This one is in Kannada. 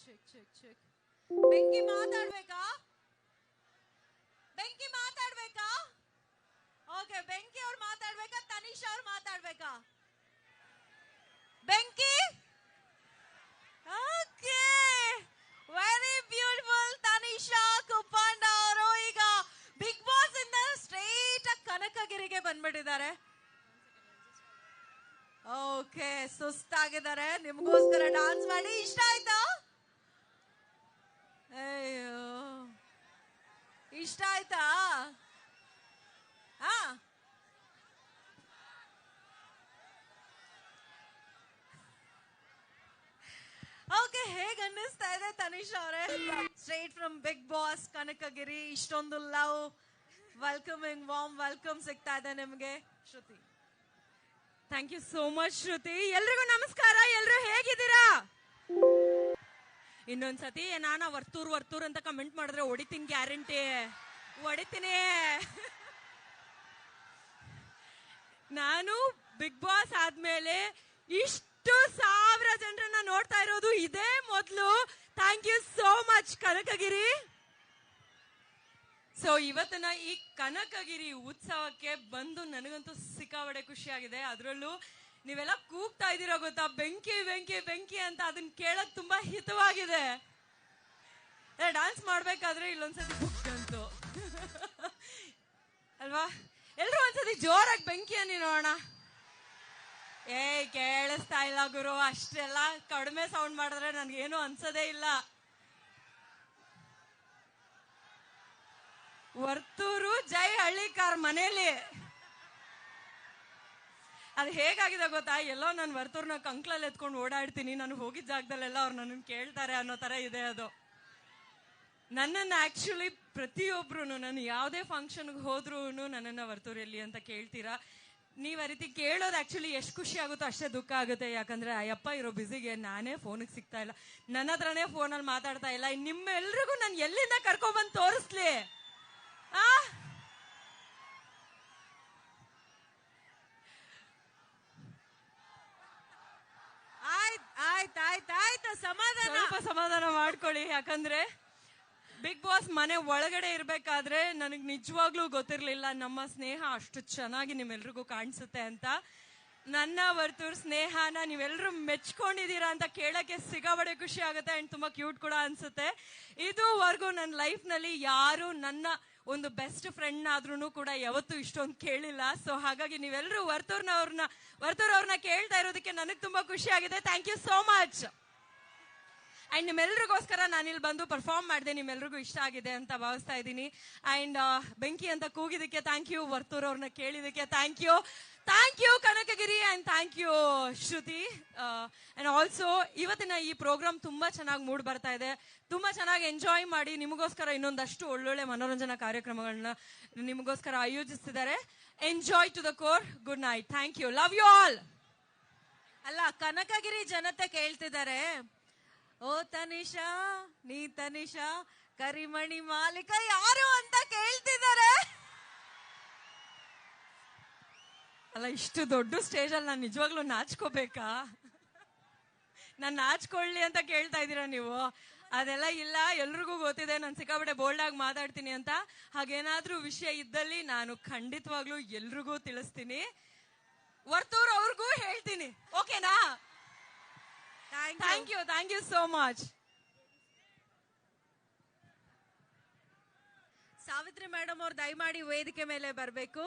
Check check check. ಬೆಂಕಿ ಮಾತಾಡ್ಬೇಕಾ? ಬೆಂಕಿ ಮಾತಾಡ್ಬೇಕಾ? ಓಕೆ, ಬೆಂಕಿ ಅವ್ರು ಮಾತಾಡ್ಬೇಕಾ? ತನಿಷಾ ಅವ್ರು ಮಾತಾಡ್ಬೇಕಾ? ಬೆಂಕಿ. Okay, very beautiful. Tanisha Kuppanda ಅವರು ಈಗ ಬಿಗ್ ಬಾಸ್ ಇಂದ ಸ್ಟ್ರೈಟ್ ಆಗಿ ಕನಕಗಿರಿಗೆ ಬಂದ್ಬಿಟ್ಟಿದ್ದಾರೆ. ಓಕೆ, ಸುಸ್ತಾಗಿದ್ದಾರೆ. ನಿಮ್ಗೋಸ್ಕರ ಡಾನ್ಸ್ ಮಾಡಿ. ಇಷ್ಟ ಆಯ್ತಾ? ಅಯ್ಯೋ, ಇಷ್ಟ ಆಯ್ತಾ? ಹಾ, ಓಕೆ. ಹೇಗ್ ಅನ್ನಿಸ್ತಾ ಇದೆ ತನಿಷಾ ಅವರೇ? Straight from Bigg Boss Kanakagiri, ಇಷ್ಟೊಂದು ಲವ್, ವೆಲ್ಕಮಿಂಗ್ ವಾರ್ಮ್ ವೆಲ್ಕಮ್ ಸಿಗ್ತಾ ಇದೆ ನಿಮ್ಗೆ. Shruti, thank you so much Shruti. ಎಲ್ರಿಗೂ ನಮಸ್ಕಾರ. ಎಲ್ರು ಹೇಗಿದ್ದೀರಾ? ಇನ್ನೊಂದ್ಸತಿ ನಾನ ವರ್ತೂರ್ ಅಂತ ಕಮೆಂಟ್ ಮಾಡಿದ್ರೆ ಹೊಡಿತೀನಿ, ಗ್ಯಾರಂಟಿ ಹೊಡಿತೀನಿ. ನಾನು ಬಿಗ್ ಬಾಸ್ ಆದ್ಮೇಲೆ ಇಷ್ಟು ಸಾವಿರ ಜನರನ್ನ ನೋಡ್ತಾ ಇರೋದು ಇದೇ ಮೊದಲು. Thank you so much Kanakagiri. So ಇವತ್ತಿನ ಈ ಕನಕಗಿರಿ ಉತ್ಸವಕ್ಕೆ ಬಂದು ನನಗಂತೂ ಸಿಕ್ಕಾಬಡೆ ಖುಷಿಯಾಗಿದೆ. ಅದರಲ್ಲೂ ನೀವೆಲ್ಲ ಕೂಗ್ತಾ ಇದ್ದೀರಾ ಗೊತ್ತಾ, ಬೆಂಕಿ ಬೆಂಕಿ ಬೆಂಕಿ ಅಂತ. ಅದನ್ನ ಕೇಳಕ್ ತುಂಬಾ ಹಿತವಾಗಿದೆ. ಡಾನ್ಸ್ ಮಾಡ್ಬೇಕಾದ್ರೆ ಇಲ್ಲೊಂದ್ಸತಿ ಬುಕ್ಕಂತು ಅಲ್ವಾ? ಎಲ್ರು ಒಂದ್ಸತಿ ಜೋರಾಗಿ ಬೆಂಕಿ ಅನ್ನಿ ನೋಡೋಣ. ಕೇಳಿಸ್ತಾ ಇಲ್ಲ ಗುರು, ಅಷ್ಟೆಲ್ಲ ಕಡಿಮೆ ಸೌಂಡ್ ಮಾಡಿದ್ರೆ ನನ್ಗೇನು ಅನ್ಸೋದೇ ಇಲ್ಲ. ವರ್ತೂರು ಜೈ ಹಳ್ಳಿಕಾರ್ ಮನೇಲಿ ಅದು ಹೇಗಾಗಿದೆ ಗೊತ್ತಾ? ಎಲ್ಲೋ ನಾನು ವರ್ತೂರ್ನ ಕಂಕ್ಲಲ್ಲಿ ಎತ್ಕೊಂಡು ಓಡಾಡ್ತೀನಿ, ನಾನು ಹೋಗಿದ್ದ ಜಾಗದಲ್ಲೆಲ್ಲ ಅವ್ರು ನನ್ನನ್ನು ಕೇಳ್ತಾರೆ ಅನ್ನೋ ತರ ಇದೆ ಅದು. ನನ್ನನ್ನು ಆಕ್ಚುಲಿ ಪ್ರತಿಯೊಬ್ರು, ನಾನು ಯಾವುದೇ ಫಂಕ್ಷನ್ಗೆ ಹೋದ್ರೂ ನನ್ನನ್ನ ವರ್ತೂರಲ್ಲಿ ಅಂತ ಕೇಳ್ತೀರಾ. ನೀವ್ ಆ ರೀತಿ ಕೇಳೋದು ಆಕ್ಚುಲಿ ಎಷ್ಟು ಖುಷಿ ಆಗುತ್ತೋ ಅಷ್ಟೇ ದುಃಖ ಆಗುತ್ತೆ. ಯಾಕಂದ್ರೆ ಅಯ್ಯಪ್ಪ ಇರೋ ಬಿಸಿಗೆ ನಾನೇ ಫೋನಿಗೆ ಸಿಗ್ತಾ ಇಲ್ಲ, ನನ್ನ ಹತ್ರನೇ ಫೋನಲ್ಲಿ ಮಾತಾಡ್ತಾ ಇಲ್ಲ. ನಿಮ್ಮೆಲ್ರಿಗೂ ನಾನು ಎಲ್ಲಿಂದ ಕರ್ಕೊಂಡ್ಬಂದು ತೋರಿಸ್ಲಿ? ಆಯ್ತಾಯ್ತಾಯ್ತು, ಸಮಾಧಾನ ಮಾಡ್ಕೊಳ್ಳಿ. ಯಾಕಂದ್ರೆ ಬಿಗ್ ಬಾಸ್ ಮನೆ ಒಳಗಡೆ ಇರ್ಬೇಕಾದ್ರೆ ನನಗ್ ನಿಜವಾಗ್ಲೂ ಗೊತ್ತಿರ್ಲಿಲ್ಲ ನಮ್ಮ ಸ್ನೇಹ ಅಷ್ಟು ಚೆನ್ನಾಗಿ ನಿಮ್ಮೆಲ್ರಿಗೂ ಕಾಣಿಸುತ್ತೆ ಅಂತ. ನನ್ನ ವರ್ತೂರ್ ಸ್ನೇಹನ ನೀವೆಲ್ಲರೂ ಮೆಚ್ಕೊಂಡಿದೀರಾ ಅಂತ ಕೇಳಕ್ಕೆ ಸಿಗಾಬಡೆ ಖುಷಿ ಆಗುತ್ತೆ. ಅಂಡ್ ತುಂಬಾ ಕ್ಯೂಟ್ ಕೂಡ ಅನ್ಸುತ್ತೆ. ಇದುವರೆಗೂ ನನ್ನ ಲೈಫ್ ನಲ್ಲಿ ಯಾರು ನನ್ನ ಒಂದು ಬೆಸ್ಟ್ ಫ್ರೆಂಡ್ ಆದ್ರೂ ಕೂಡ ಯಾವತ್ತೂ ಇಷ್ಟೊಂದು ಕೇಳಿಲ್ಲ. ಸೊ ಹಾಗಾಗಿ ನೀವೆಲ್ಲರೂ ವರ್ತೂರವ್ರನ್ನ ಕೇಳ್ತಾ ಇರೋದಕ್ಕೆ ನನಗೆ ತುಂಬಾ ಖುಷಿ ಆಗಿದೆ. Thank you so much. And ನಿಮ್ಮೆಲ್ರಿಗೋಸ್ಕರ ನಾನಿಲ್ಲಿ ಬಂದು ಪರ್ಫಾರ್ಮ್ ಮಾಡಿದೆ, ನಿಮ್ಮೆಲ್ರಿಗೂ ಇಷ್ಟ ಆಗಿದೆ ಅಂತ ಭಾವಿಸ್ತಾ ಇದ್ದೀನಿ. ಅಂಡ್ ಬೆಂಕಿ ಅಂತ ಕೂಗಿದಕ್ಕೆ ಥ್ಯಾಂಕ್ ಯು, ವರ್ತೂರವ್ರನ್ನ ಕೇಳಿದಕ್ಕೆ thank you Kanakagiri, and thank you Shruti. And also ಇವತ್ತಿನ ಈ ಪ್ರೋಗ್ರಾಮ್ ತುಂಬಾ ಚೆನ್ನಾಗಿ ಮೂಡ್ ಬರ್ತಾ ಇದೆ, ತುಂಬಾ ಚೆನ್ನಾಗಿ ಎಂಜಾಯ್ ಮಾಡಿ. ನಿಮಗೋಸ್ಕರ ಇನ್ನೊಂದಷ್ಟು ಒಳ್ಳೊಳ್ಳೆ ಮನೋರಂಜನಾ ಕಾರ್ಯಕ್ರಮಗಳನ್ನ ನಿಮಗೋಸ್ಕರ ಆಯೋಜಿಸ್ತಿದ್ದಾರೆ. Enjoy to the core. Good night. Thank you. Love you all. ಅಲ್ಲ, ಕನಕಗಿರಿ ಜನತೆ ಕೇಳ್ತಿದ್ದಾರೆ, ಓ ತನಿಷಾ, ನೀ ತನಿಷಾ ಕರಿಮಣಿ ಮಾಲೀಕ ಯಾರು ಅಂತ ಕೇಳ್ತಿದ್ದಾರೆ. ಅಲ್ಲ, ಇಷ್ಟು ದೊಡ್ಡ ಸ್ಟೇಜ್ ಅಲ್ಲಿ ನಾನು ನಿಜವಾಗ್ಲೂ ನಾಚ್ಕೋಬೇಕಾ? ನಾನು ನಾಚ್ಕೊಳ್ಳಿ ಅಂತ ಕೇಳ್ತಾ ಇದ್ದೀರಾ ನೀವು? ಅದೆಲ್ಲ ಇಲ್ಲ. ಎಲ್ರಿಗೂ ಗೊತ್ತಿದೆ ನಾನು ಸಿಕ್ಕಾಪಟ್ಟೆ ಬೋಲ್ಡ್ ಆಗಿ ಮಾತಾಡ್ತೀನಿ ಅಂತ. ಹಾಗೇನಾದ್ರೂ ವಿಷಯ ಇದ್ದಲ್ಲಿ ನಾನು ಖಂಡಿತವಾಗ್ಲೂ ಎಲ್ರಿಗೂ ತಿಳಿಸ್ತೀನಿ. ವರ್ತೂರ್ ಅವ್ರಿಗೂ ಹೇಳ್ತೀನಿ. ಓಕೆನಾ? Thank you so much. Savitri madam ಅವ್ರು ದಯಮಾಡಿ ವೇದಿಕೆ ಮೇಲೆ ಬರಬೇಕು.